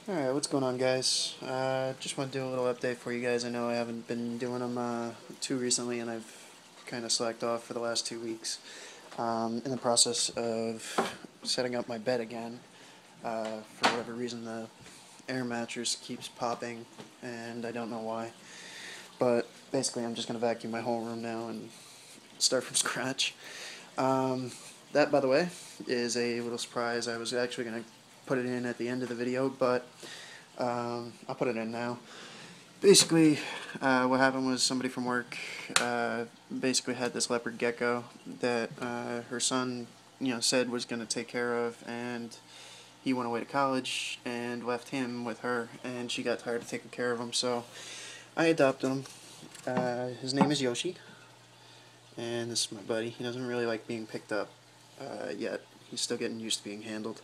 Alright, what's going on, guys? Just want to do a little update for you guys. I know I haven't been doing them too recently, and I've kind of slacked off for the last 2 weeks. In the process of setting up my bed again. For whatever reason, the air mattress keeps popping, and I don't know why. But basically, I'm just going to vacuum my whole room now and start from scratch. That, by the way, is a little surprise. I was actually going to put it in at the end of the video, but I'll put it in now. Basically, what happened was somebody from work basically had this leopard gecko that her son, said was going to take care of, and he went away to college and left him with her, and she got tired of taking care of him, so I adopted him. His name is Yoshi, and this is my buddy. He doesn't really like being picked up yet. He's still getting used to being handled.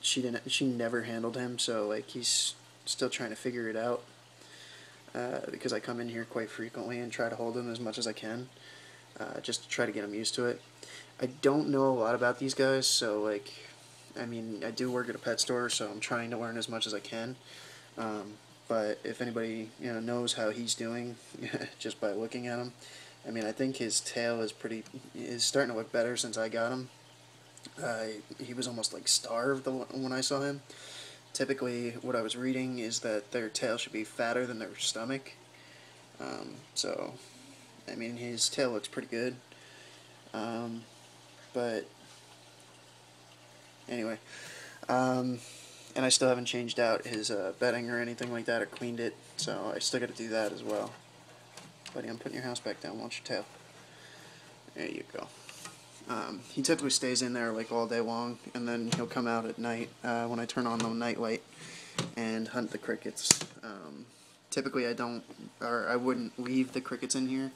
She never handled him, so like he's still trying to figure it out. Because I come in here quite frequently and try to hold him as much as I can, just to try to get him used to it. I don't know a lot about these guys, so like, I mean, I do work at a pet store, so I'm trying to learn as much as I can. But if anybody knows how he's doing, just by looking at him, I mean, I think his tail is starting to look better since I got him. He was almost like starved when I saw him. Typically, what I was reading is that their tail should be fatter than their stomach. So, I mean, his tail looks pretty good. But, anyway. And I still haven't changed out his bedding or anything like that or cleaned it. So, I still got to do that as well. Buddy, I'm putting your house back down. Watch your tail. There you go. He typically stays in there like all day long, and then he'll come out at night when I turn on the night light and hunt the crickets. Typically I wouldn't leave the crickets in here.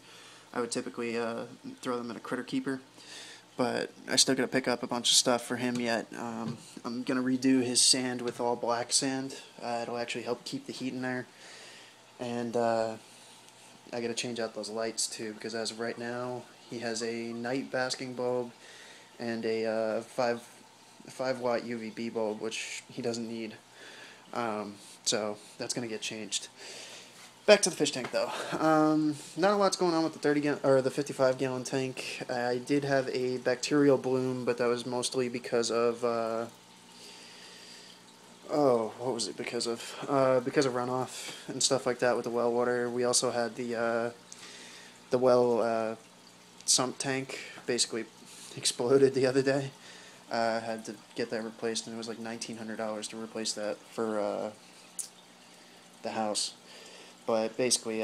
I would typically throw them in a critter keeper, but I still gotta pick up a bunch of stuff for him yet. I'm gonna redo his sand with all black sand. It'll actually help keep the heat in there, and I gotta change out those lights too, because as of right now, he has a night basking bulb and a 5 watt UVB bulb, which he doesn't need. So that's gonna get changed. Back to the fish tank though. Not a lot's going on with the 55-gallon tank. I did have a bacterial bloom, but that was mostly because of what was it because of? Because of runoff and stuff like that with the well water. We also had the well sump tank basically exploded the other day. Had to get that replaced, and it was like $1,900 to replace that for the house. But basically,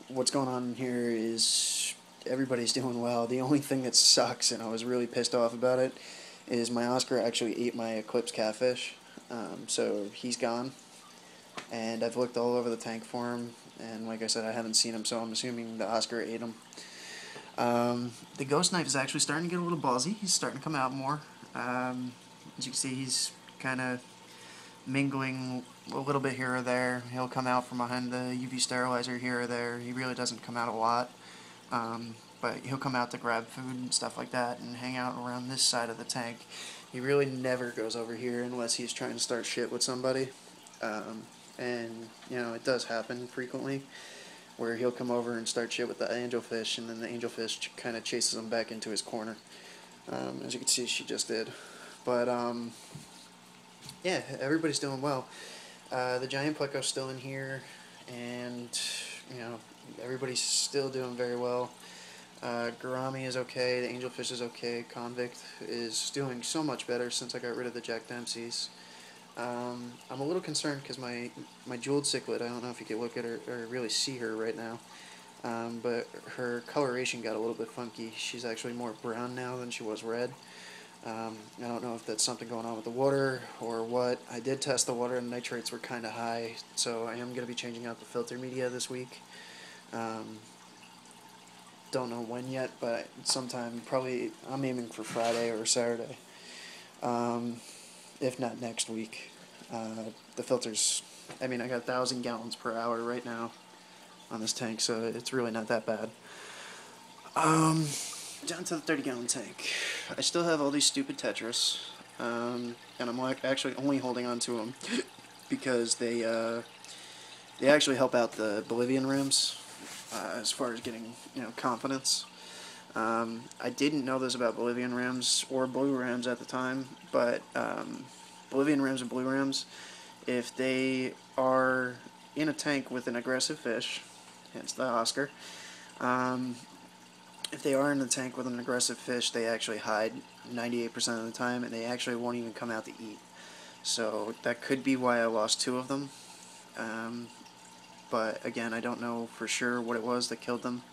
what's going on here is everybody's doing well. The only thing that sucks, and I was really pissed off about it, is my Oscar actually ate my Eclipse catfish. So he's gone, and I've looked all over the tank for him, and like I said, I haven't seen him, so I'm assuming the Oscar ate him. The ghost knife is actually starting to get a little ballsy. He's starting to come out more. As you can see, he's kind of mingling a little bit here or there. He'll come out from behind the UV sterilizer here or there. He really doesn't come out a lot. But he'll come out to grab food and stuff like that and hang out around this side of the tank. He really never goes over here unless he's trying to start shit with somebody. And, it does happen frequently, where he'll come over and start shit with the angelfish, and then the angelfish kind of chases him back into his corner. As you can see, she just did. But, yeah, everybody's doing well. The giant pleco's still in here, and, everybody's still doing very well. Gourami is okay, the angelfish is okay, Convict is doing so much better since I got rid of the Jack Dempsey's. I'm a little concerned because my jeweled cichlid, I don't know if you can look at her or really see her right now, but her coloration got a little bit funky. She's actually more brown now than she was red. I don't know if that's something going on with the water or what. I did test the water and nitrates were kind of high, so I am going to be changing out the filter media this week. Don't know when yet, but sometime, probably, I'm aiming for Friday or Saturday. If not next week. The filters, I mean, I got 1,000 gallons per hour right now on this tank, so it's really not that bad. Down to the 30-gallon tank. I still have all these stupid Tetris. and I'm actually only holding on to them because they actually help out the Bolivian rims as far as getting confidence. I didn't know this about Bolivian rims or blue rims at the time, but Bolivian rims and blue rims, if they are in a tank with an aggressive fish, hence the Oscar, um, if they are in the tank with an aggressive fish, they actually hide 98% of the time, and they actually won't even come out to eat. So that could be why I lost 2 of them. Um, but again, I don't know for sure what it was that killed them.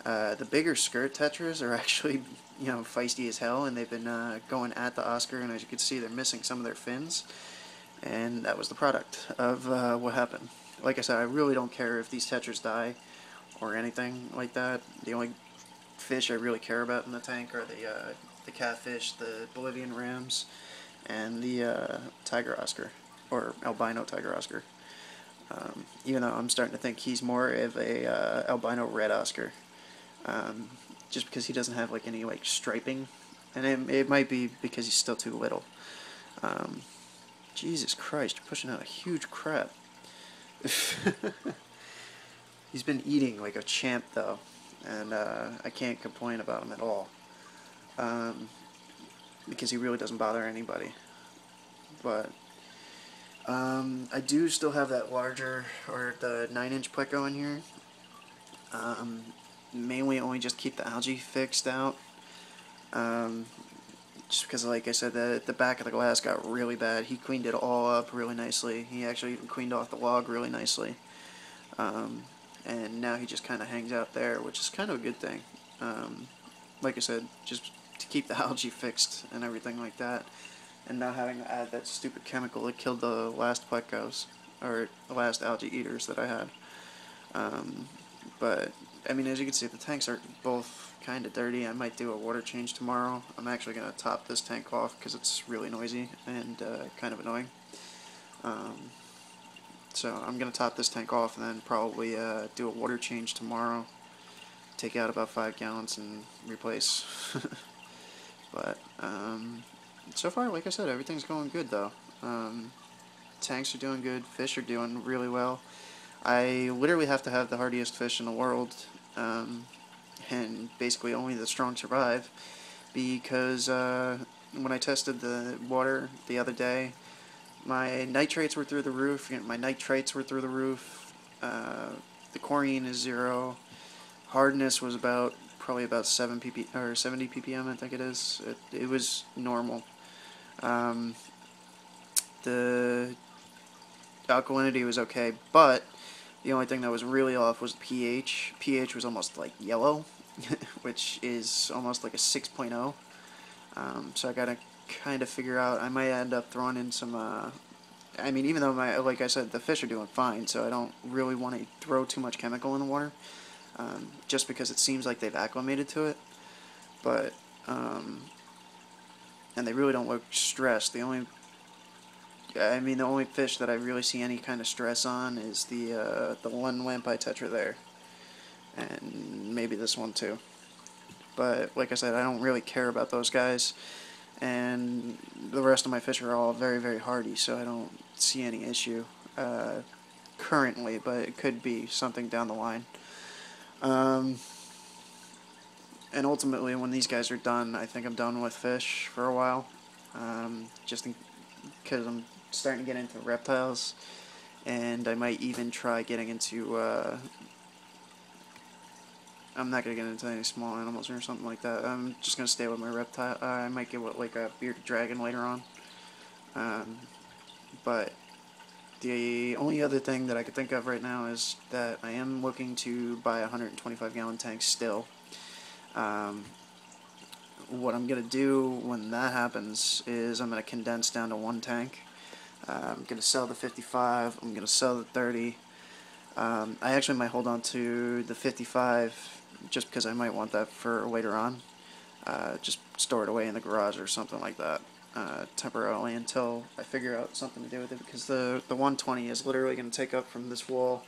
The bigger skirt tetras are actually, feisty as hell, and they've been going at the Oscar, and as you can see, they're missing some of their fins, and that was the product of what happened. Like I said, I really don't care if these tetras die or anything like that. The only fish I really care about in the tank are the catfish, the Bolivian rams, and the tiger Oscar, or albino tiger Oscar. Even though I'm starting to think he's more of a albino red Oscar, just because he doesn't have like any like striping, and it might be because he's still too little. Jesus Christ, you're pushing out a huge crab. He's been eating like a champ though, and I can't complain about him at all, because he really doesn't bother anybody. But I do still have that larger, or the 9-inch Pleco in here. Mainly only just keep the algae fixed out. Just because, like I said, the back of the glass got really bad. He cleaned it all up really nicely. He actually even cleaned off the log really nicely. And now he just kind of hangs out there, which is kind of a good thing. Like I said, just to keep the algae fixed and everything like that, and not having to add that stupid chemical that killed the last plecos, or the last algae eaters that I had. But, I mean, as you can see, the tanks are both kind of dirty. I might do a water change tomorrow. I'm actually going to top this tank off because it's really noisy and kind of annoying. So I'm going to top this tank off and then probably do a water change tomorrow. Take out about 5 gallons and replace. But so far, like I said, everything's going good though. Tanks are doing good. Fish are doing really well. I literally have to have the hardiest fish in the world, and basically only the strong survive, because when I tested the water the other day, my nitrates were through the roof, my nitrites were through the roof, the chlorine is 0, hardness was probably about 70 ppm, I think it is. It was normal. The alkalinity was okay, but the only thing that was really off was pH. pH was almost like yellow, which is almost like a 6.0. So I gotta kind of figure out. I might end up throwing in some. I mean, even though like I said, the fish are doing fine, so I don't really want to throw too much chemical in the water, just because it seems like they've acclimated to it. But and they really don't look stressed. The only fish that I really see any kind of stress on is the one lampi tetra there, and maybe this one too. But like I said, I don't really care about those guys, and the rest of my fish are all very, very hardy, so I don't see any issue currently, but it could be something down the line. And ultimately, when these guys are done, I think I'm done with fish for a while, just because I'm starting to get into reptiles, and I might even try getting into I'm not going to get into any small animals or something like that. I'm just going to stay with my reptile. I might get like a bearded dragon later on. But the only other thing that I could think of right now is that I am looking to buy a 125-gallon tank still. What I'm going to do when that happens is I'm going to condense down to one tank. I'm going to sell the 55. I'm going to sell the 30. I actually might hold on to the 55 just because I might want that for later on. Just store it away in the garage or something like that temporarily until I figure out something to do with it, because the 120 is literally going to take up from this wall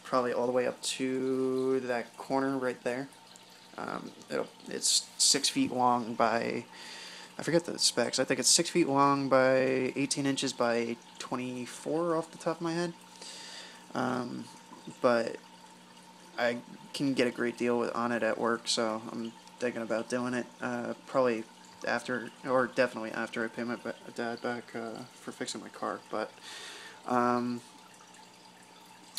probably all the way up to that corner right there. It's 6 feet long by I forget the specs. I think it's 6 feet long by 18 inches by 24 off the top of my head. But I can get a great deal on it at work, so I'm thinking about doing it. Probably after, or definitely after I pay my dad back for fixing my car. But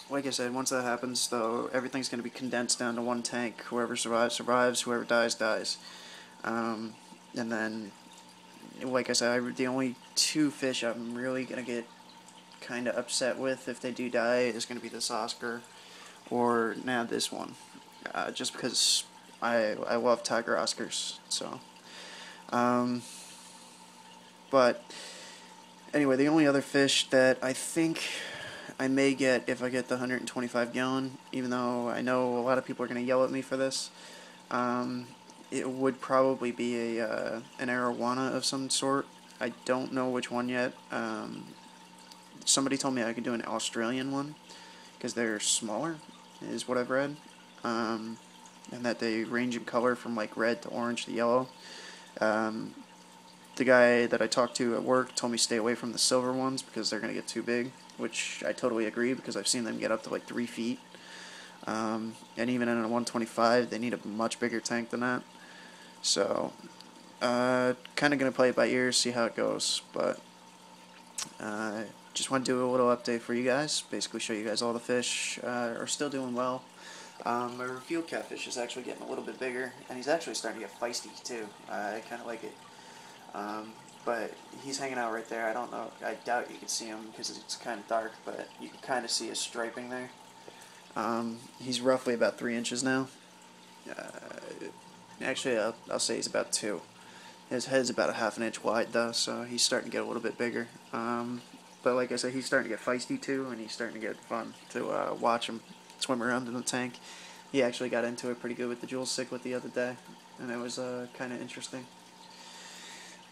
like I said, once that happens, though, everything's going to be condensed down to one tank. Whoever survives, survives. Whoever dies, dies. And then, like I said, the only two fish I'm really going to get kind of upset with if they do die is going to be this Oscar or now this one. Just because I love tiger Oscars. So, but anyway, the only other fish that I think I may get if I get the 125 gallon, even though I know a lot of people are going to yell at me for this, it would probably be an arowana of some sort. I don't know which one yet. Somebody told me I could do an Australian one because they're smaller, is what I've read, and that they range in color from like red to orange to yellow. The guy that I talked to at work told me stay away from the silver ones because they're going to get too big, which I totally agree because I've seen them get up to like 3 feet. And even in a 125, they need a much bigger tank than that. So, kind of going to play it by ear, see how it goes. But, just want to do a little update for you guys. Basically show you guys all the fish are still doing well. My field catfish is actually getting a little bit bigger, and he's actually starting to get feisty too. I kind of like it. But he's hanging out right there. I don't know. I doubt you can see him because it's kind of dark, but you can kind of see his striping there. He's roughly about 3 inches now. Actually, I'll say he's about 2. His head's about a half an inch wide, though, so he's starting to get a little bit bigger. But like I said, he's starting to get feisty, too, and he's starting to get fun to watch him swim around in the tank. He actually got into it pretty good with the Jewel cichlid the other day, and it was kind of interesting.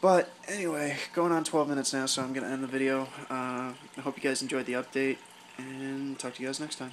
But anyway, going on 12 minutes now, so I'm going to end the video. I hope you guys enjoyed the update, and talk to you guys next time.